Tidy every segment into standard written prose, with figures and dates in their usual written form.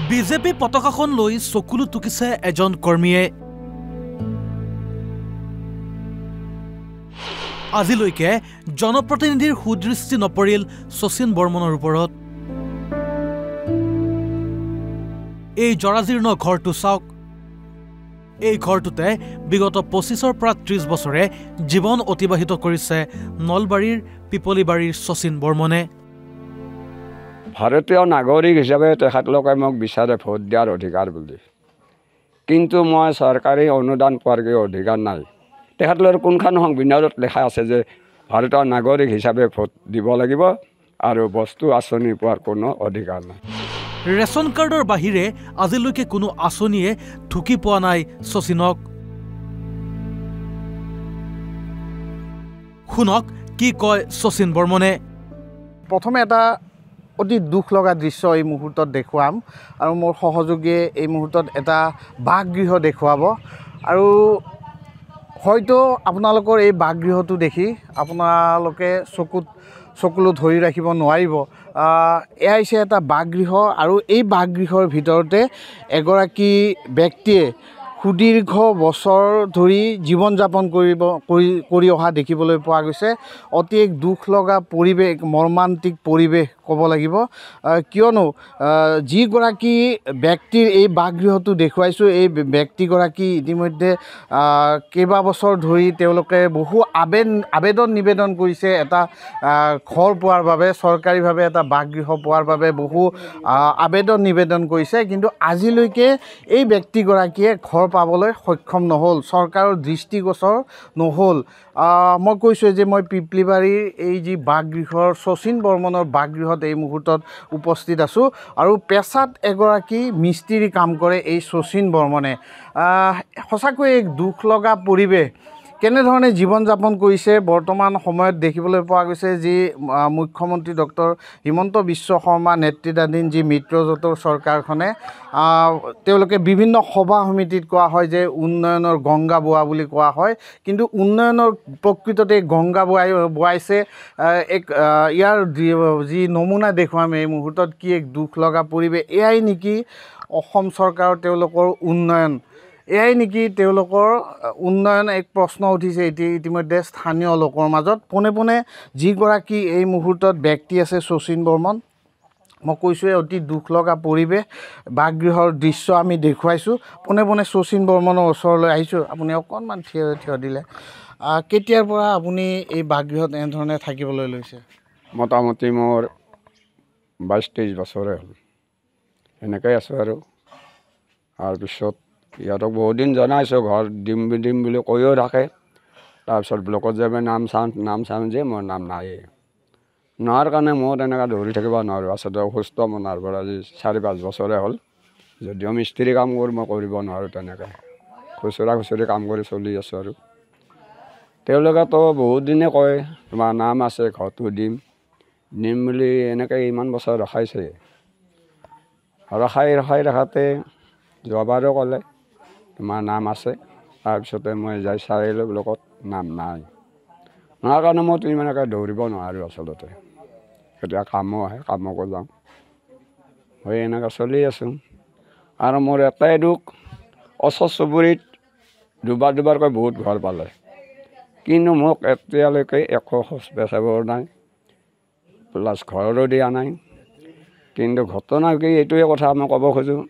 BJP পতাকাখন লৈ চকুলো টুকিছে এজন কৰ্মীয়ে। আজিলৈকে জনপ্ৰতিনিধিৰ সুদৃষ্টি নপৰিল শচীন বৰ্মনৰ ওপৰত। এই জৰাজীৰ্ণ ঘৰটো চাওক। এই ঘৰটোতে বিগত 25ৰ পৰা 30 বছৰে জীৱন অতিবাহিত কৰিছে নলবাৰীৰ পিপলিবাৰীৰ শচীন বৰ্মনে। ভাৰতীয় নাগৰিক হিচাপে তেখেতলোকে মোক বিচাৰে ভোট দিয়াৰ অধিকাৰ বুলি, কিন্তু মই চৰকাৰী অনুদান পোৱাৰ অধিকাৰ নাই। তেখেতলোকৰ কোনখন সংবিধানত লেখা আছে যে ভাৰতীয় নাগৰিক হিচাপে ভোট দিব লাগিব আৰু বস্তু আঁচনি পোৱাৰ কোনো অধিকাৰ নাই। ৰেচন কাৰ্ডৰ বাহিৰে আজিলৈকে কোনো আঁচনিয়ে ঢুকি পোৱা নাই শচীনক। শুনক কি কয় শচীন বৰ্মনে। প্ৰথমে এটা অতি দুখ লগা দৃশ্য এই মুহূৰ্তত দেখুৱাম আৰু মোৰ সহযোগীয়ে এই মুহূৰ্তত এটা বাসগৃহ দেখুৱাব আৰু হয়তো আপোনালোকৰ এই বাসগৃহটো দেখি আপোনালোকে চকুলো ধৰি ৰাখিব নোৱাৰিব। এয়া হৈছে এটা বাসগৃহ আৰু এই বাসগৃহৰ ভিতৰতে এগৰাকী ব্যক্তিয়ে সুদীৰ্ঘ বছৰ ধৰি জীৱন যাপন কৰি অহা দেখিবলৈ পোৱা গৈছে। অতি এক দুখ লগা পৰিৱেশ, মৰ্মান্তিক পৰিৱেশ ক'ব লাগিব, কিয়নো যিগৰাকী ব্যক্তিৰ এই বাসগৃহটো দেখুৱাইছোঁ এই ব্যক্তিগৰাকী ইতিমধ্যে কেইবাবছৰ ধৰি তেওঁলোকে বহু আবেদন নিবেদন কৰিছে এটা ঘৰ পোৱাৰ বাবে, চৰকাৰীভাৱে এটা বাসগৃহ পোৱাৰ বাবে বহু আবেদন নিবেদন কৰিছে, কিন্তু আজিলৈকে এই ব্যক্তিগৰাকীয়ে ঘৰ পাবলৈ সক্ষম নহ'ল, চৰকাৰৰ দৃষ্টিগোচৰ নহ'ল। মই কৈছোঁ যে মই পিপলিবাৰীৰ এই যি বাসগৃহৰ শচীন বৰ্মনৰ বাসগৃহত এই মুহূৰ্তত উপস্থিত আছোঁ আৰু পেছাত এগৰাকী মিস্ত্ৰী কাম কৰে এই শচীন বৰ্মনে। সঁচাকৈ এক দুখ লগা পৰিৱেশ। কেনেধৰণে জীৱন যাপন কৰিছে বৰ্তমান সময়ত দেখিবলৈ পোৱা গৈছে। যি মুখ্যমন্ত্ৰী ডক্টৰ হিমন্ত বিশ্ব শৰ্মা নেতৃত্বাধীন যি মিত্ৰজোঁটৰ চৰকাৰখনে তেওঁলোকে বিভিন্ন সভা সমিতিত কোৱা হয় যে উন্নয়নৰ গংগা বোৱা বুলি কোৱা হয়, কিন্তু উন্নয়নৰ প্ৰকৃততে গংগা বোৱাইছে এক ইয়াৰ যি নমুনা দেখুৱাম এই মুহূৰ্তত। কি এক দুখ লগা পৰিৱেশ। এয়াই নেকি অসম চৰকাৰৰ তেওঁলোকৰ উন্নয়ন? এয়াই নেকি তেওঁলোকৰ উন্নয়ন? এক প্ৰশ্ন উঠিছে ইতিমধ্যে স্থানীয় লোকৰ মাজত। পোনে পোনে যিগৰাকী এই মুহূৰ্তত ব্যক্তি আছে শচীন বৰ্মন, মই কৈছোঁ অতি দুখ লগা পৰিৱেশ। বাসগৃহৰ দৃশ্য আমি দেখুৱাইছোঁ। পোনে পোনে শচীন বৰ্মনৰ ওচৰলৈ আহিছোঁ। আপুনি অকণমান থিয় দিলে। কেতিয়াৰ পৰা আপুনি এই বাসগৃহত এনেধৰণে থাকিবলৈ লৈছে? মোটামুটি মোৰ 22-23 বছৰে হ'ল। এনেকৈ আছোঁ আৰু তাৰপিছত ইহঁতক বহুত দিন জনাইছোঁ ঘৰ দিম বুলি কৈও থাকে। তাৰপিছত ব্লকত যাবে নাম চাম যে মোৰ নাম নায়েই। নোৱাৰ কাৰণে মই তেনেকৈ ধৰি থাকিব নোৱাৰোঁ। আচলতে অসুস্থ মনাৰ পৰা আজি 4-5 বছৰে হ'ল। যদিও মিস্ত্ৰী কাম কৰোঁ মই কৰিব নোৱাৰোঁ তেনেকৈ, খুচুৰি কাম কৰি চলি আছোঁ। আৰু তেওঁলোকেতো বহুত দিনে কয় তোমাৰ নাম আছে ঘৰটো দিম বুলি, এনেকৈ ইমান বছৰ ৰখাইছে। ৰখাতে যোৱাবাৰো ক'লে তোমাৰ নাম আছে, তাৰপিছতে মই যাই চাই আহিলোঁ ব্লকত নাম নাই। নোৱাৰ কাৰণে মই ইমানকৈ দৌৰিব নোৱাৰোঁ আচলতে। কেতিয়া কামো আহে কামকো যাওঁ, হৈ এনেকৈ চলি আছোঁ। আৰু মোৰ এটাই দুখ, ওচৰ চুবুৰীত দুবাৰকৈ বহুত ঘৰ পালে, কিন্তু মোক এতিয়ালৈকে একো খোজ পেচাব নাই, প্লাছ ঘৰৰো দিয়া নাই। কিন্তু ঘটনা কি এইটোৱে কথা মই ক'ব খোজোঁ,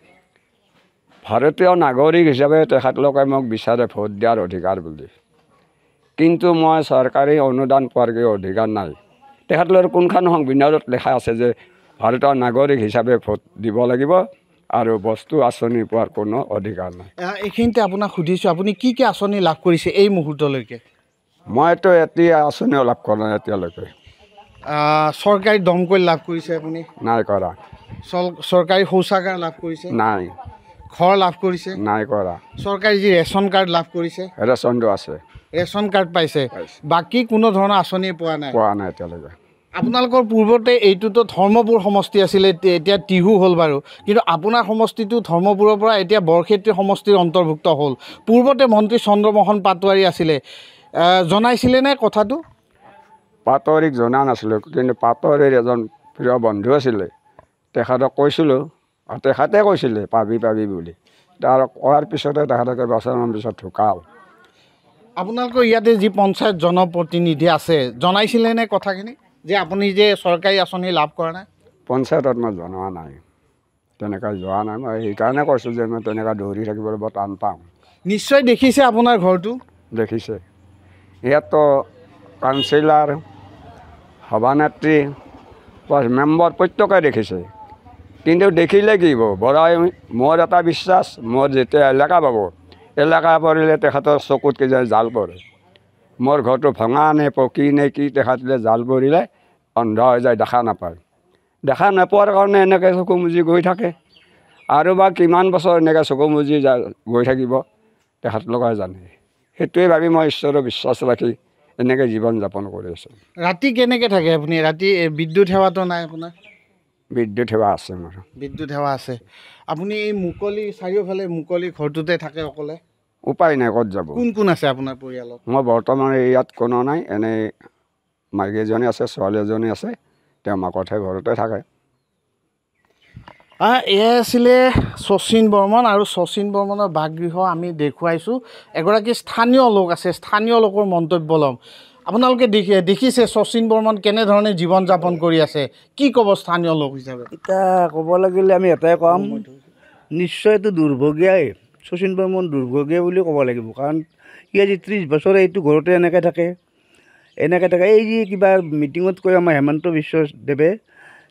ভাৰতীয় নাগৰিক হিচাপে তেখেতলোকে মোক বিচাৰে ভোট দিয়াৰ অধিকাৰ বুলি, কিন্তু মই চৰকাৰী অনুদান পোৱাৰ অধিকাৰ নাই। তেখেতলোকৰ কোনখন সংবিধানত লেখা আছে যে ভাৰতীয় নাগৰিক হিচাপে ভোট দিব লাগিব আৰু বস্তু আঁচনি পোৱাৰ কোনো অধিকাৰ নাই। এইখিনিতে আপোনাক সুধিছোঁ, আপুনি কি কি আঁচনি লাভ কৰিছে এই মুহূৰ্তলৈকে? মইতো এতিয়া আঁচনিও লাভ কৰা নাই এতিয়ালৈকে। চৰকাৰী দমকল লাভ কৰিছে আপুনি? নাই কৰা। চৰকাৰী শৌচাগাৰ লাভ কৰিছে? নাই। ঘৰ লাভ কৰিছে? নাই কৰা। চৰকাৰী যি ৰেচন কাৰ্ড লাভ কৰিছে? ৰেচনটো আছে। ৰেচন কাৰ্ড পাইছে, বাকী কোনো ধৰণৰ আঁচনি পোৱা নাই? পোৱা নাই এতিয়ালৈকে। আপোনালোকৰ পূৰ্বতে এইটোতো ধৰ্মপুৰ সমষ্টি আছিলে, এতিয়া টিহু হ'ল বাৰু, কিন্তু আপোনাৰ সমষ্টিটো ধৰ্মপুৰৰ পৰা এতিয়া বৰক্ষেত্ৰী সমষ্টিৰ অন্তৰ্ভুক্ত হ'ল। পূৰ্বতে মন্ত্ৰী চন্দ্ৰমোহন পাটোৱাৰী আছিলে, জনাইছিলেনে কথাটো? পাটোৱাৰীক জনা নাছিলোঁ, কিন্তু পাটোৱাৰীৰ এজন প্ৰিয় বন্ধু আছিলে, তেখেতক কৈছিলোঁ তেখেতে কৈছিলে পাবি বুলি তাৰ কোৱাৰ পিছতে তেখেতে কেইবছৰমান পিছত ঢুকাল। আপোনালোকৰ ইয়াতে যি পঞ্চায়ত জনপ্ৰতিনিধি আছে জনাইছিলে নে কথাখিনি যে আপুনি যে চৰকাৰী আঁচনি লাভ কৰা নাই? পঞ্চায়তত মই জনোৱা নাই, তেনেকৈ যোৱা নাই। মই সেইকাৰণে কৈছোঁ যে মই তেনেকৈ দৌৰি থাকিবলৈ বৰ টান পাওঁ। নিশ্চয় দেখিছে আপোনাৰ ঘৰটো? দেখিছে, ইয়াততো কাউন্সিলাৰ, সভানেত্ৰী, মেম্বাৰ প্ৰত্যেকে দেখিছে। কিন্তু দেখিলে কি হ'ব, বৰাই মোৰ এটা বিশ্বাস, মোৰ যেতিয়া এলেকা পাব, এলেকা পৰিলে তেখেতৰ চকুত কি যায় জাল পৰে। মোৰ ঘৰটো ভঙা নে পকী নে কি তেখেতলে জাল পৰিলে অন্ধ হৈ যায়, দেখা নাপায়। দেখা নোপোৱাৰ কাৰণে এনেকৈ চকু মুজি গৈ থাকে। আৰু বা কিমান বছৰ এনেকৈ চকু মুজি গৈ থাকিব তেখেতলোকে জানে। সেইটোৱে ভাবি মই ঈশ্বৰৰ বিশ্বাস ৰাখি এনেকৈ জীৱন যাপন কৰি আছোঁ। ৰাতি কেনেকৈ থাকে আপুনি? ৰাতি বিদ্যুৎ সেৱাটো নাই আপোনাৰ? বিদ্যুৎ সেৱা আছে মোৰ। বিদ্যুৎ সেৱা আছে। আপুনি এই মুকলি চাৰিওফালে মুকলি ঘৰটোতে থাকে অকলে? উপায় নাই, ক'ত যাব। কোন কোন আছে আপোনাৰ পৰিয়ালত? মই বৰ্তমান ইয়াত কোনো নাই, এনেই মাইকী এজনী আছে, ছোৱালী এজনী আছে, তেওঁ মাকতহে ঘৰতে থাকে। এয়াই আছিলে শচীন বৰ্মন, আৰু শচীন বৰ্মনৰ বাসগৃহ আমি দেখুৱাইছোঁ। এগৰাকী স্থানীয় লোক আছে, স্থানীয় লোকৰ মন্তব্য ল'ম। আপোনালোকে দেখিছে শচীন বৰ্মন কেনেধৰণে জীৱন যাপন কৰি আছে, কি ক'ব স্থানীয় লোক হিচাপে? এতিয়া ক'ব লাগিলে আমি এটাই ক'ম, নিশ্চয় এইটো দুৰ্ভগীয়াই, শচীন বৰ্মন দুৰ্ভগীয়া বুলি ক'ব লাগিব। কাৰণ সি আজি 30 বছৰে এইটো ঘৰতে এনেকৈ থাকে। এই যি কিবা মিটিঙত কৈ আমাৰ হেমন্ত বিশ্ব দেৱে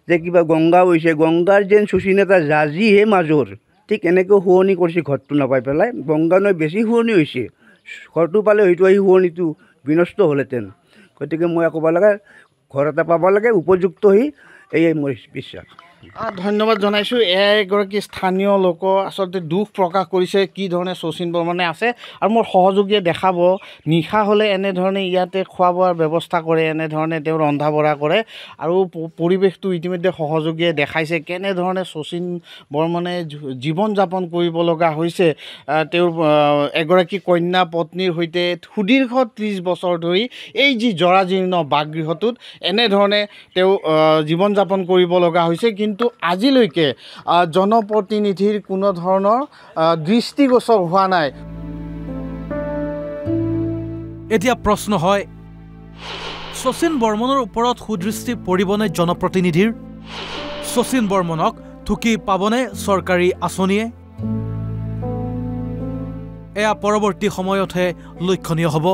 যে কিবা গংগা হৈছে, গংগাৰ যেন শচীন এটা জাজিহে মাজৰ, ঠিক এনেকৈ শুৱনি কৰিছে ঘৰটো নাপাই পেলাই। গংগা নৈ বেছি শুৱনি হৈছে, ঘৰটো পালে হয়তো এই শুৱনিটো বিনষ্ট হ'লহেঁতেন। গতিকে মই ক'ব লাগে ঘৰ এটা পাব লাগে উপযুক্ত হৈ, এয়াই মোৰ বিশ্বাস। ধন্যবাদ জনাইছোঁ। এগৰাকী স্থানীয় লোক আচলতে দুখ প্ৰকাশ কৰিছে কি ধৰণে শচীন বৰ্মনে আছে। আৰু মোৰ সহযোগীয়ে দেখাব, নিশা হ'লে এনেধৰণে ইয়াতে খোৱা বোৱাৰ ব্যৱস্থা কৰে, এনেধৰণে তেওঁ ৰন্ধা বঢ়া কৰে। আৰু পৰিৱেশটো ইতিমধ্যে সহযোগীয়ে দেখাইছে কেনেধৰণে শচীন বৰ্মনে জীৱন যাপন কৰিব লগা হৈছে। তেওঁৰ এগৰাকী কন্যা পত্নীৰ সৈতে সুদীৰ্ঘ 30 বছৰ ধৰি এই যি জৰাজীৰ্ণ বাসগৃহটোত এনেধৰণে তেওঁ জীৱন যাপন কৰিব লগা হৈছে। কিন্তু আজিলৈকে জনপ্ৰতিনিধিৰ কোনো ধৰণৰ দৃষ্টিগোচৰ হোৱা নাই। এতিয়া প্ৰশ্ন হয়, শচীন বৰ্মনৰ ওপৰত সুদৃষ্টি পৰিবনে জনপ্ৰতিনিধিৰ? শচীন বৰ্মনক ঠুকি পাবনে চৰকাৰী আঁচনিয়ে? এয়া পৰৱৰ্তী সময়তহে লক্ষণীয় হ'ব।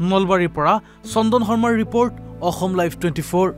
নলবাৰীৰ পৰা চন্দন শৰ্মাৰ ৰিপৰ্ট, অসম লাইভ 24।